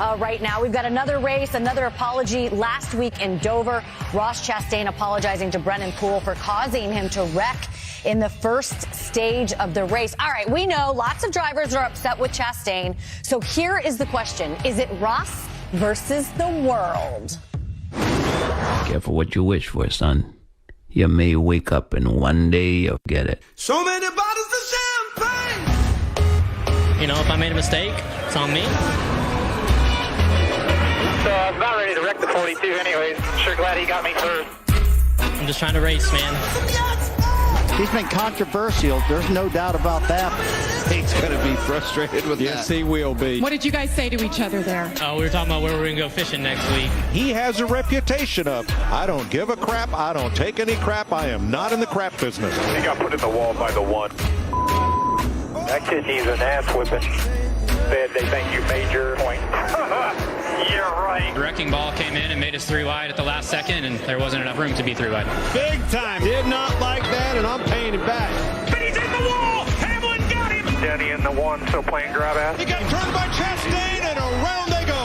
right now. We've got another race, another apology last week in Dover. Ross Chastain apologizing to Brennan Poole for causing him to wreck in the first stage of the race. All right, we know lots of drivers are upset with Chastain. So here is the question. Is it Ross versus the world? Careful what you wish for, son. You may wake up and one day you'll get it. So many bottles of champagne. You know, if I made a mistake, it's on me. So I'm about ready to wreck the 42 anyways. Sure glad he got me through. I'm just trying to race, man. He's been controversial. There's no doubt about that. He's going to be frustrated with that. Yes, he will be. What did you guys say to each other there? We were talking about where we're going to go fishing next week. He has a reputation of, I don't give a crap, I don't take any crap, I am not in the crap business. He got put in the wall by the one. That kid needs an ass whipping. Said they think you made your point. Yeah, right. The wrecking ball came in and made us 3 wide at the last second, and there wasn't enough room to be 3 wide. Big time. Did not like that, and I'm paying it back. But he's in the wall! Hamlin got him! Denny in the one, still playing grab ass. He got turned by Chastain, and around they go.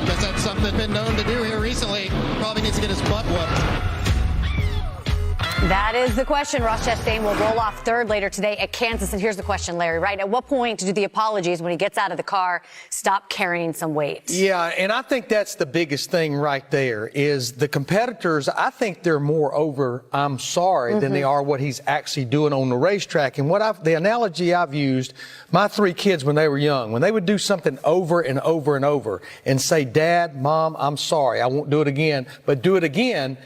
Guess that's something that's been known to do here recently. Probably needs to get his butt whooped. That is the question. Ross Chastain will roll off third later today at Kansas. And here's the question, Larry, right? At what point do the apologies, when he gets out of the car, stop carrying some weight? Yeah, and I think that's the biggest thing right there is the competitors, I think they're more over I'm sorry than they are what he's actually doing on the racetrack. And the analogy I've used, my 3 kids when they were young, when they would do something over and over and over and say, Dad, Mom, I'm sorry, I won't do it again, but do it again,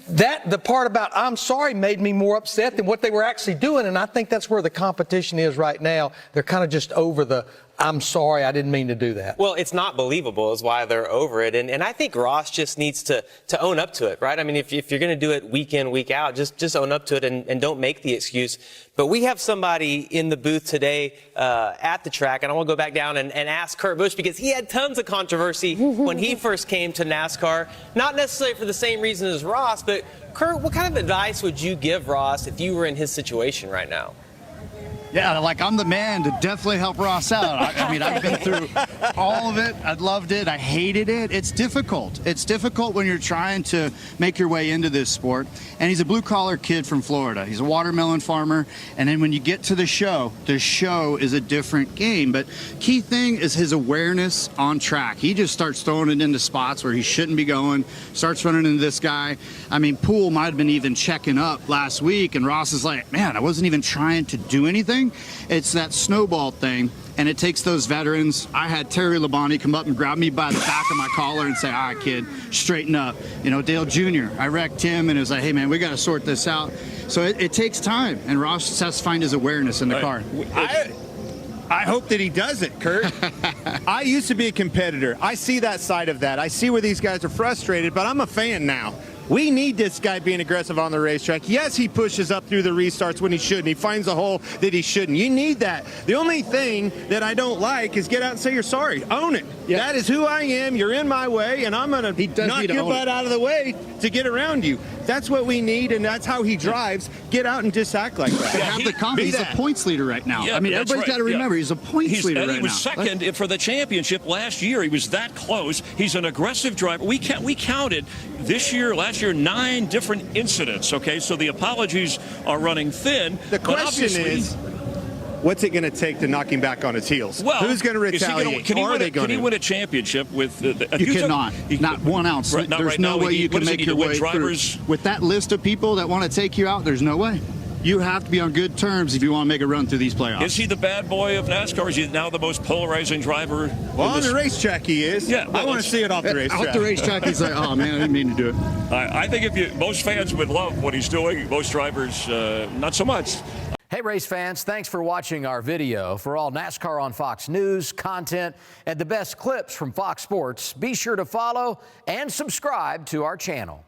the part about I'm sorry made me more upset than what they were actually doing, and I think that's where the competition is right now. They're kind of just over the I'm sorry, I didn't mean to do that. Well, it's not believable is why they're over it. And I think Ross just needs to own up to it, right? I mean, if you're going to do it week in, week out, just own up to it and don't make the excuse. But we have somebody in the booth today at the track, and I want to go back down and ask Kurt Busch because he had tons of controversy when he first came to NASCAR, not necessarily for the same reason as Ross, but Kurt, what kind of advice would you give Ross if you were in his situation right now? Yeah, like I'm the man to definitely help Ross out. I mean, I've been through all of it. I loved it. I hated it. It's difficult. It's difficult when you're trying to make your way into this sport. And he's a blue-collar kid from Florida. He's a watermelon farmer. And then when you get to the show is a different game. But key thing is his awareness on track. He just starts throwing it into spots where he shouldn't be going, starts running into this guy. I mean, Poole might have been even checking up last week, and Ross is like, man, I wasn't even trying to do anything. It's that snowball thing, and it takes those veterans. I had Terry Labonte come up and grab me by the back of my collar and say, all right, kid, straighten up. You know, Dale Jr., I wrecked him, and it was like, hey, man, we got to sort this out. So it takes time, and Ross just has to find his awareness in the car. I hope that he does it, Kurt. I used to be a competitor. I see that side of that. I see where these guys are frustrated, but I'm a fan now. We need this guy being aggressive on the racetrack. Yes, he pushes up through the restarts when he shouldn't. He finds a hole that he shouldn't. You need that. The only thing that I don't like is get out and say you're sorry. Own it. Yeah. That is who I am. You're in my way, and I'm going to knock your butt out of the way to get around you. That's what we need, and that's how he drives. Get out and just act like that. Have the confidence. He's a points leader right now. Yeah, I mean, everybody's got to remember he's a points leader right now. He was second for the championship last year. He was that close. He's an aggressive driver. We counted this year, last year, 9 different incidents. Okay, so the apologies are running thin. The question is, what's it going to take to knock him back on his heels? Well, who's going to retaliate? Can he win a championship with? You cannot. Not 1 ounce. Right, there's no way you can make your way through. With that list of people that want to take you out, there's no way. You have to be on good terms if you want to make a run through these playoffs. Is he the bad boy of NASCAR? Is he now the most polarizing driver? Well, on the racetrack he is. Yeah, I want to see it off the racetrack. Off the racetrack, he's like, oh, man, I didn't mean to do it. I think most fans would love what he's doing. Most drivers, not so much. Hey, race fans, thanks for watching our video. For all NASCAR on Fox News, content, and the best clips from Fox Sports, be sure to follow and subscribe to our channel.